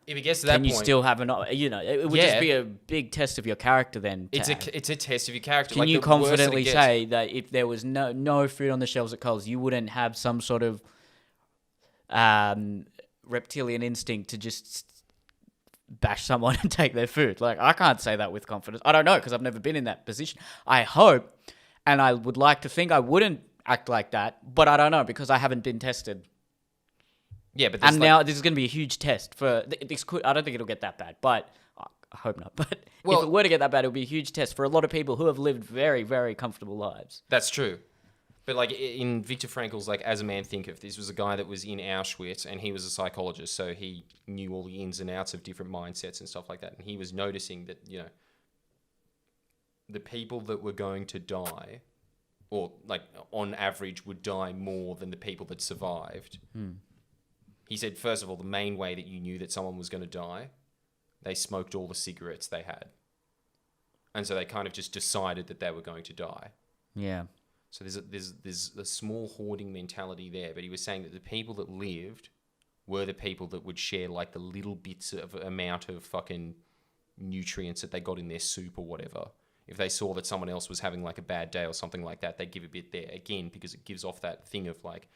If it gets to that point... Can you still have you know, it would just be a big test of your character then. It's a test of your character. Can you confidently say that if there was no food on the shelves at Coles, you wouldn't have some sort of reptilian instinct to just bash someone and take their food? Like, I can't say that with confidence. I don't know, because I've never been in that position. I hope, and I would like to think I wouldn't act like that, but I don't know, because I haven't been tested. Yeah, but now this is going to be a huge test for this. I don't think it'll get that bad, but I hope not. But if it were to get that bad, it would be a huge test for a lot of people who have lived very, very comfortable lives. That's true. But like in Viktor Frankl's, like, As a Man Thinketh, this was a guy that was in Auschwitz, and he was a psychologist, so he knew all the ins and outs of different mindsets and stuff like that. And he was noticing that, you know, the people that were going to die, or like on average would die more than the people that survived. He said, first of all, the main way that you knew that someone was going to die, they smoked all the cigarettes they had. And so they kind of just decided that they were going to die. Yeah. So there's a small hoarding mentality there. But he was saying that the people that lived were the people that would share like the little bits of amount of fucking nutrients that they got in their soup or whatever. If they saw that someone else was having like a bad day or something like that, they'd give a bit there. Again, because it gives off that thing of like,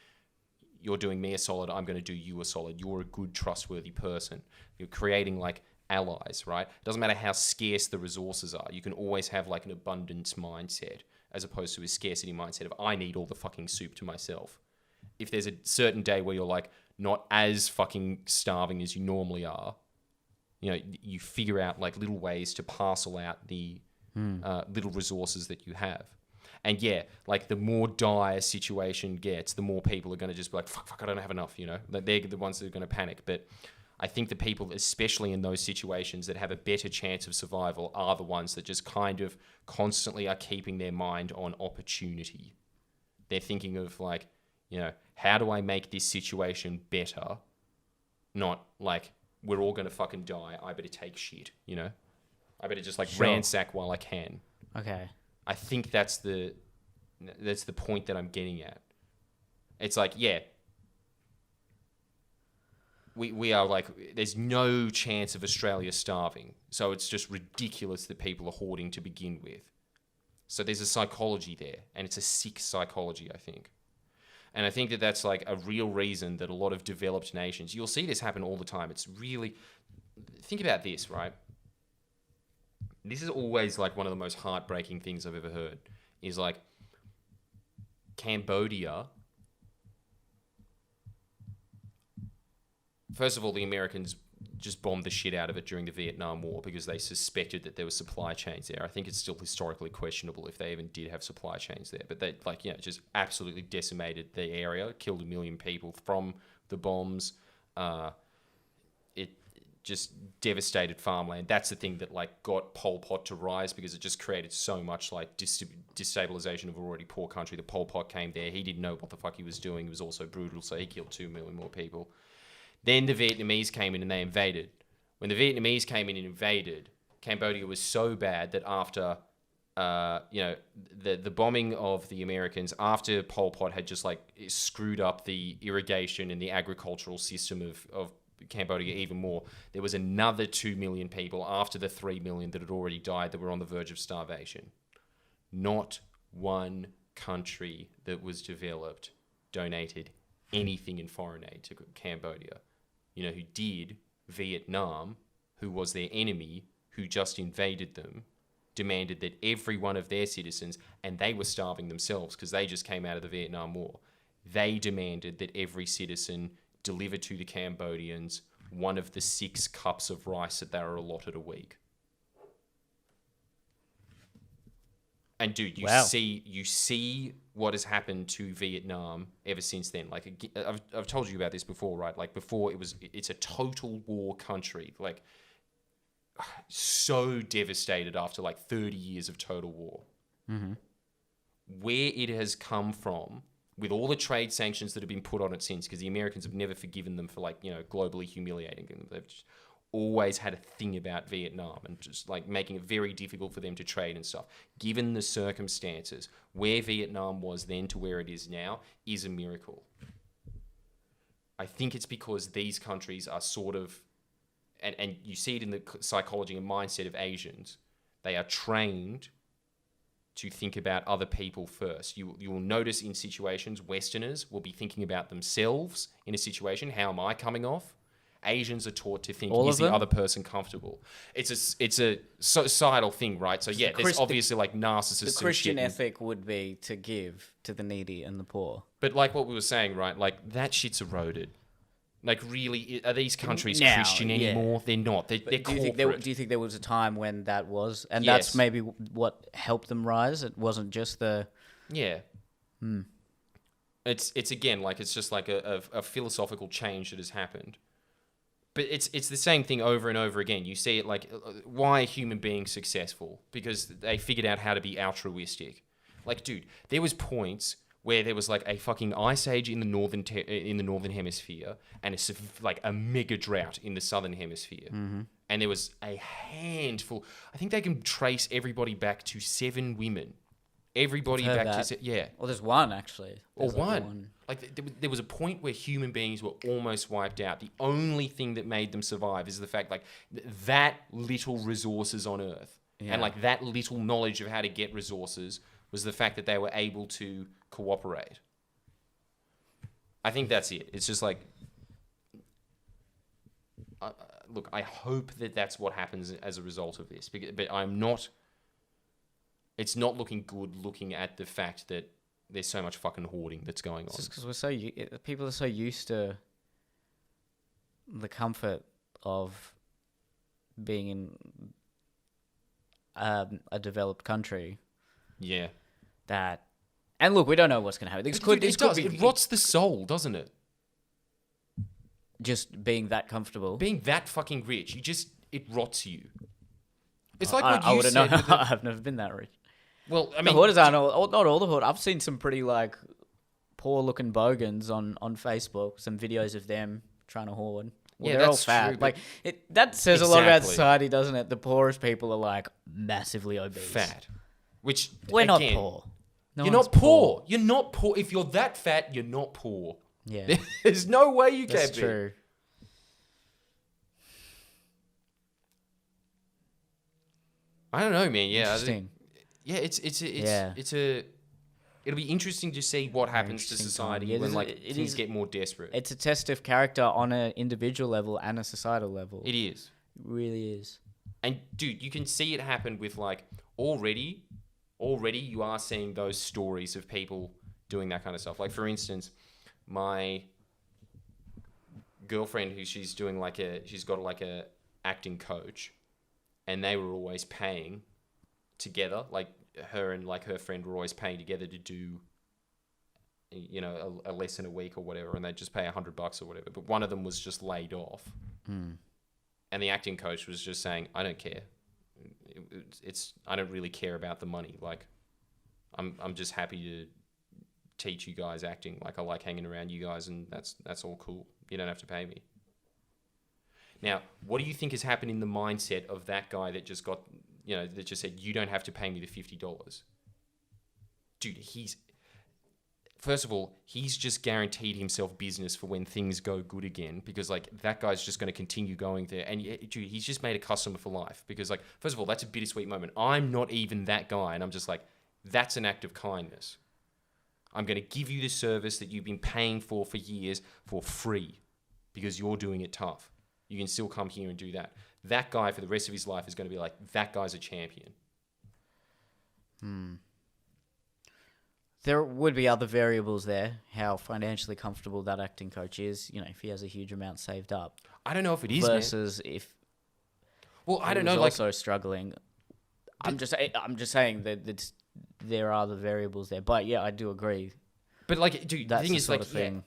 you're doing me a solid, I'm going to do you a solid. You're a good, trustworthy person. You're creating like allies, right? It doesn't matter how scarce the resources are. You can always have like an abundance mindset as opposed to a scarcity mindset of I need all the fucking soup to myself. If there's a certain day where you're like not as fucking starving as you normally are, you know, you figure out like little ways to parcel out the little resources that you have. And yeah, like the more dire a situation gets, the more people are going to just be like, fuck, I don't have enough, you know? They're the ones that are going to panic. But I think the people, especially in those situations that have a better chance of survival, are the ones that just kind of constantly are keeping their mind on opportunity. They're thinking of like, you know, how do I make this situation better? Not like, we're all going to fucking die, I better take shit, you know? I better just like ransack while I can. Okay. I think that's the point that I'm getting at. It's like, yeah, we are like, there's no chance of Australia starving. So it's just ridiculous that people are hoarding to begin with. So there's a psychology there, and it's a sick psychology, I think. And I think that that's like a real reason that a lot of developed nations, you'll see this happen all the time. It's really, think about this, right? This is always like one of the most heartbreaking things I've ever heard, is like Cambodia. First of all, the Americans just bombed the shit out of it during the Vietnam War because they suspected that there were supply chains there. I think it's still historically questionable if they even did have supply chains there, but they, like, you know, just absolutely decimated the area, killed 1 million people from the bombs. It just devastated farmland. That's the thing that like got Pol Pot to rise, because it just created so much like destabilization of an already poor country. The Pol Pot came there. He didn't know what the fuck he was doing. He was also brutal, so he killed 2 million more people. Then the Vietnamese came in and they invaded. When the Vietnamese came in and invaded, Cambodia was so bad that after, the bombing of the Americans, after Pol Pot had just like screwed up the irrigation and the agricultural system of Cambodia even more, there was another 2 million people after the 3 million that had already died that were on the verge of starvation. Not one country that was developed donated anything in foreign aid to Cambodia. You know who did? Vietnam, who was their enemy, who just invaded them, demanded that every one of their citizens, and they were starving themselves because they just came out of the Vietnam War, they demanded that every citizen deliver to the Cambodians one of the 6 cups of rice that they were allotted a week. And dude, you see what has happened to Vietnam ever since then. Like I've told you about this before, right? Like before, it's a total war country. Like so devastated after like 30 years of total war. Mm-hmm. Where it has come from, with all the trade sanctions that have been put on it since, because the Americans have never forgiven them for globally humiliating them. They've just always had a thing about Vietnam and just like making it very difficult for them to trade and stuff. Given the circumstances, where Vietnam was then to where it is now is a miracle. I think it's because these countries are sort of, and you see it in the psychology and mindset of Asians, they are trained to think about other people first. You will notice in situations, Westerners will be thinking about themselves in a situation. How am I coming off? Asians are taught to think, is the other person comfortable? It's a societal thing, right? So yeah, there's obviously like narcissists. The Christian ethic would be to give to the needy and the poor. But like what we were saying, right? Like that shit's eroded. Like really, are these countries Now, Christian anymore? They're not. They're corporate. Do you think there was a time when that was, and Yes. that's maybe what helped them rise? It wasn't just the. Yeah. It's again like it's just like a philosophical change that has happened. But it's the same thing over and over again. You see it like, why are human beings successful? Because they figured out how to be altruistic. Like, dude, there was points where there was like a fucking ice age in the northern hemisphere and a mega drought in the southern hemisphere. Mm-hmm. And there was a handful. I think they can trace everybody back to 7 women. Everybody back to Well, there's one actually. Or one. Like there was a point where human beings were almost wiped out. The only thing that made them survive is the fact like that little resources on Earth and like that little knowledge of how to get resources was the fact that they were able to cooperate. I think that's it. It's just like, look, I hope that that's what happens as a result of this, but I'm not. It's not looking good looking at the fact that there's so much fucking hoarding that's going on. It's just because people are so used to the comfort of being in a developed country. Yeah. And look, we don't know what's going to happen. It rots the soul, doesn't it? Just being that comfortable. Being that fucking rich, it rots you. It's like what you said. I've never been that rich. Well, I mean, the hoarders aren't not all the hoarders. I've seen some pretty like poor-looking bogans on Facebook. Some videos of them trying to hoard. Well, they're all fat. True, like that says a lot about society, doesn't it? The poorest people are like massively obese, fat. Which we're not poor. You're not poor. You're not poor. If you're that fat, you're not poor. Yeah, there's no way you can be. That's true. I don't know, man. Yeah, Interesting. It'll be interesting to see what happens to society when things get more desperate. It's a test of character on an individual level and a societal level. It is. It really is. And dude, you can see it happen with like already you are seeing those stories of people doing that kind of stuff. Like for instance, my girlfriend she's got like a acting coach, and they were always paying together, like her and like her friend were always paying together to do a lesson a week or whatever, and they'd just pay $100 or whatever. But one of them was just laid off. And the acting coach was just saying, I don't care. I don't really care about the money. Like I'm just happy to teach you guys acting. Like I like hanging around you guys, and that's all cool. You don't have to pay me. Now, what do you think has happened in the mindset of that guy that just got, that just said, you don't have to pay me the $50? Dude, first of all, he's just guaranteed himself business for when things go good again, because like that guy's just going to continue going there. And dude, he's just made a customer for life, because like, first of all, that's a bittersweet moment. I'm not even that guy. And I'm just like, that's an act of kindness. I'm going to give you the service that you've been paying for years for free because you're doing it tough. You can still come here and do that. That guy for the rest of his life is going to be like, that guy's a champion. There would be other variables there. How financially comfortable that acting coach is. If he has a huge amount saved up. I don't know if it is, versus man. if. Well, I don't know. Also struggling. I'm just saying that there are other variables there. But yeah, I do agree. But like, dude, the thing is like, thing.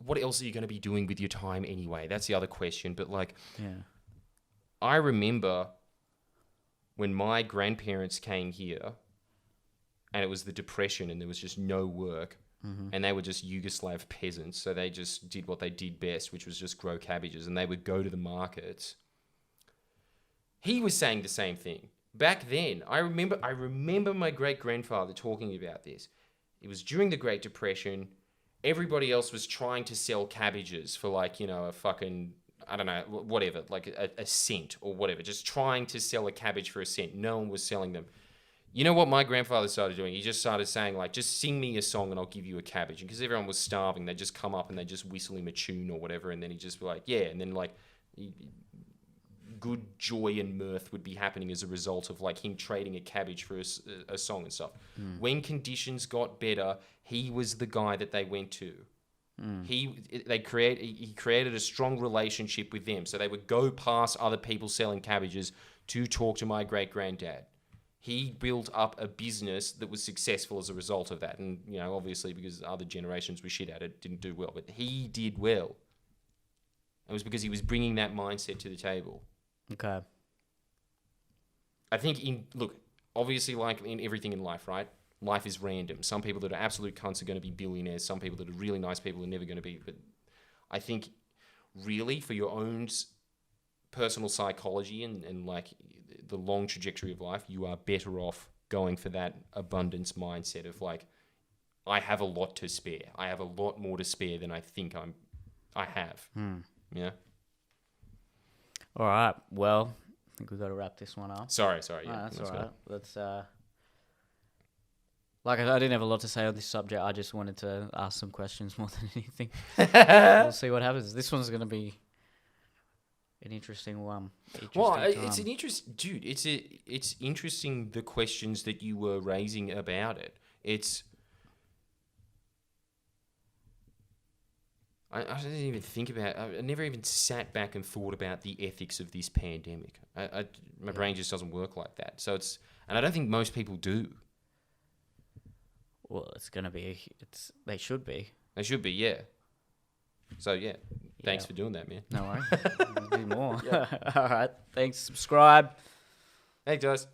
What else are you going to be doing with your time anyway? That's the other question. But like, yeah. I remember when my grandparents came here, and it was the Depression, and there was just no work, and they were just Yugoslav peasants, so they just did what they did best, which was just grow cabbages, and they would go to the markets. He was saying the same thing. Back then, I remember my great-grandfather talking about this. It was during the Great Depression. Everybody else was trying to sell cabbages for like, a fucking, I don't know, whatever, like a cent or whatever. Just trying to sell a cabbage for a cent. No one was selling them. You know what my grandfather started doing? He just started saying like, just sing me a song and I'll give you a cabbage. And because everyone was starving, they'd just come up and they'd just whistle him a tune or whatever. And then he'd just be like, yeah. And then like good joy and mirth would be happening as a result of like him trading a cabbage for a song and stuff. When conditions got better, he was the guy that they went to. He created a strong relationship with them, so they would go past other people selling cabbages to talk to my great granddad. He built up a business that was successful as a result of that, and obviously because other generations were shit at it, didn't do well, but he did well. It was because he was bringing that mindset to the table. Okay. I think obviously like in everything in life, right? Life is random. Some people that are absolute cunts are going to be billionaires. Some people that are really nice people are never going to be. But I think really for your own personal psychology and like the long trajectory of life, you are better off going for that abundance mindset of like, I have a lot to spare. I have a lot more to spare than I think I have. Yeah. All right. Well, I think we've got to wrap this one up. Sorry. Yeah, no, that's all right. Let's like I didn't have a lot to say on this subject. I just wanted to ask some questions more than anything. We'll see what happens. This one's going to be an interesting one. It's an interest, dude. It's interesting the questions that you were raising about it. I didn't even think about. I never even sat back and thought about the ethics of this pandemic. My brain just doesn't work like that. So and I don't think most people do. Well, it's going to be. They should be. They should be, yeah. So yeah, thanks for doing that, man. No worries. We'll do more. All right. Thanks. Subscribe. Hey, guys.